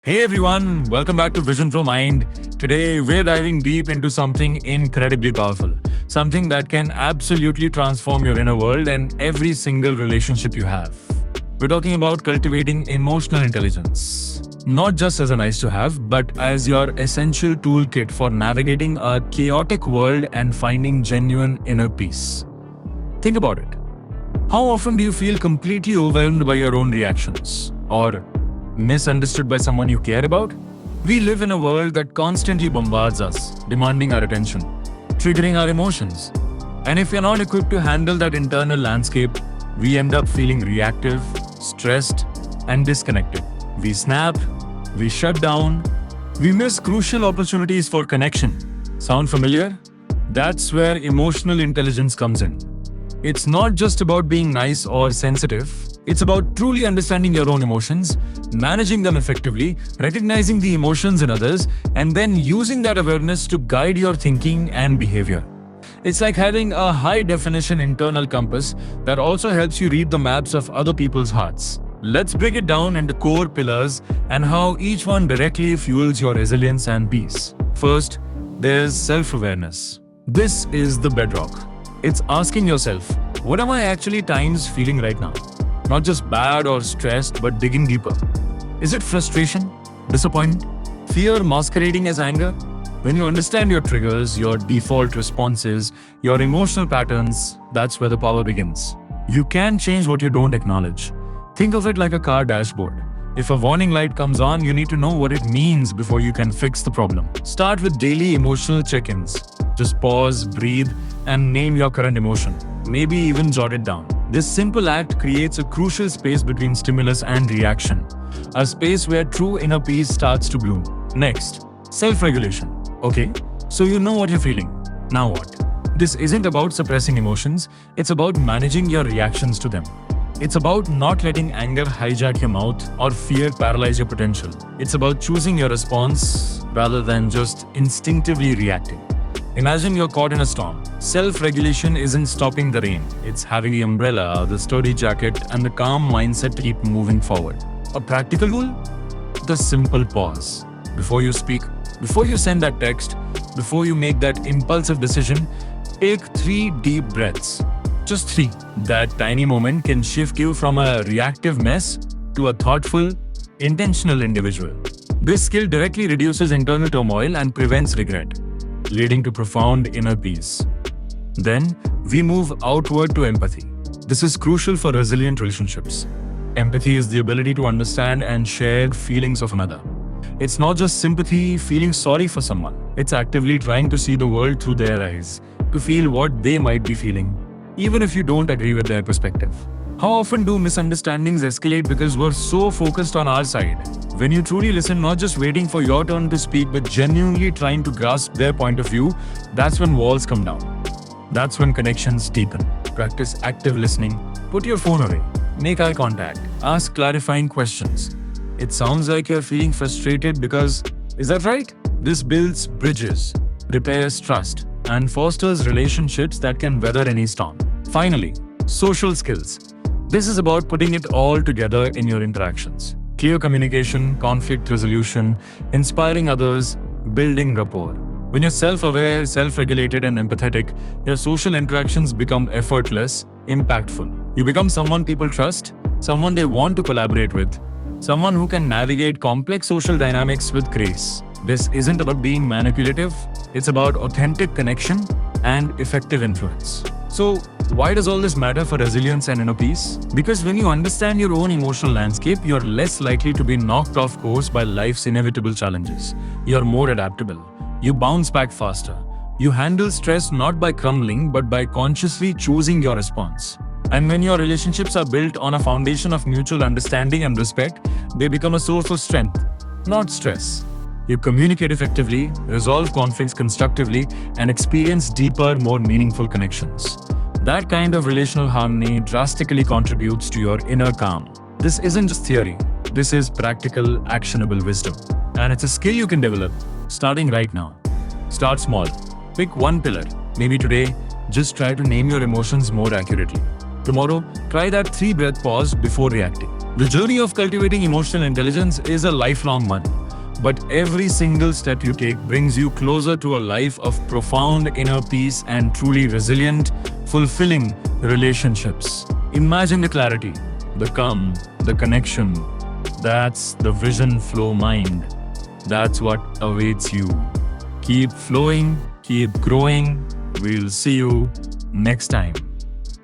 Hey everyone, welcome back to Vision Pro Mind. Today we're diving deep into something incredibly powerful, something that can absolutely transform your inner world and every single relationship you have. We're talking about cultivating emotional intelligence, not just as a nice to have, but as your essential toolkit for navigating a chaotic world and finding genuine inner peace. Think about it. How often do you feel completely overwhelmed by your own reactions? Or misunderstood by someone you care about? We live in a world that constantly bombards us, demanding our attention, triggering our emotions. And if we're not equipped to handle that internal landscape, we end up feeling reactive, stressed, and disconnected. We snap, we shut down, we miss crucial opportunities for connection. Sound familiar? That's where emotional intelligence comes in. It's not just about being nice or sensitive. It's about truly understanding your own emotions, managing them effectively, recognizing the emotions in others, and then using that awareness to guide your thinking and behavior. It's like having a high-definition internal compass that also helps you read the maps of other people's hearts. Let's break it down into core pillars and how each one directly fuels your resilience and peace. First, there's self-awareness. This is the bedrock. It's asking yourself, what am I actually times feeling right now? Not just bad or stressed, but digging deeper. Is it frustration, disappointment, fear masquerading as anger? When you understand your triggers, your default responses, your emotional patterns, that's where the power begins. You can change what you don't acknowledge. Think of it like a car dashboard. If a warning light comes on, you need to know what it means before you can fix the problem. Start with daily emotional check-ins. Just pause, breathe, and name your current emotion. Maybe even jot it down. This simple act creates a crucial space between stimulus and reaction, a space where true inner peace starts to bloom. Next, self-regulation. Okay, so you know what you're feeling. Now what? This isn't about suppressing emotions, it's about managing your reactions to them. It's about not letting anger hijack your mouth or fear paralyze your potential. It's about choosing your response rather than just instinctively reacting. Imagine you're caught in a storm. Self-regulation isn't stopping the rain. It's having the umbrella, the sturdy jacket, and the calm mindset to keep moving forward. A practical rule? The simple pause. Before you speak, before you send that text, before you make that impulsive decision, take 3 deep breaths. Just 3. That tiny moment can shift you from a reactive mess to a thoughtful, intentional individual. This skill directly reduces internal turmoil and prevents regret, leading to profound inner peace. Then, we move outward to empathy. This is crucial for resilient relationships. Empathy is the ability to understand and share feelings of another. It's not just sympathy, feeling sorry for someone. It's actively trying to see the world through their eyes, to feel what they might be feeling, even if you don't agree with their perspective. How often do misunderstandings escalate because we're so focused on our side? When you truly listen, not just waiting for your turn to speak, but genuinely trying to grasp their point of view, that's when walls come down. That's when connections deepen. Practice active listening. Put your phone away. Make eye contact. Ask clarifying questions. It sounds like you're feeling frustrated because, is that right? This builds bridges, repairs trust, and fosters relationships that can weather any storm. Finally, social skills. This is about putting it all together in your interactions. Clear communication, conflict resolution, inspiring others, building rapport. When you're self-aware, self-regulated, and empathetic, your social interactions become effortless, impactful. You become someone people trust, someone they want to collaborate with, someone who can navigate complex social dynamics with grace. This isn't about being manipulative, it's about authentic connection and effective influence. So, why does all this matter for resilience and inner peace? Because when you understand your own emotional landscape, you're less likely to be knocked off course by life's inevitable challenges. You're more adaptable. You bounce back faster. You handle stress not by crumbling, but by consciously choosing your response. And when your relationships are built on a foundation of mutual understanding and respect, they become a source of strength, not stress. You communicate effectively, resolve conflicts constructively, and experience deeper, more meaningful connections. That kind of relational harmony drastically contributes to your inner calm. This isn't just theory. This is practical, actionable wisdom. And it's a skill you can develop, starting right now. Start small. Pick one pillar. Maybe today, just try to name your emotions more accurately. Tomorrow, try that 3-breath pause before reacting. The journey of cultivating emotional intelligence is a lifelong one, but every single step you take brings you closer to a life of profound inner peace and truly resilient, fulfilling relationships. Imagine the clarity, the calm, the connection. That's the Vision Flow mind. That's what awaits you. Keep flowing, keep growing. We'll see you next time.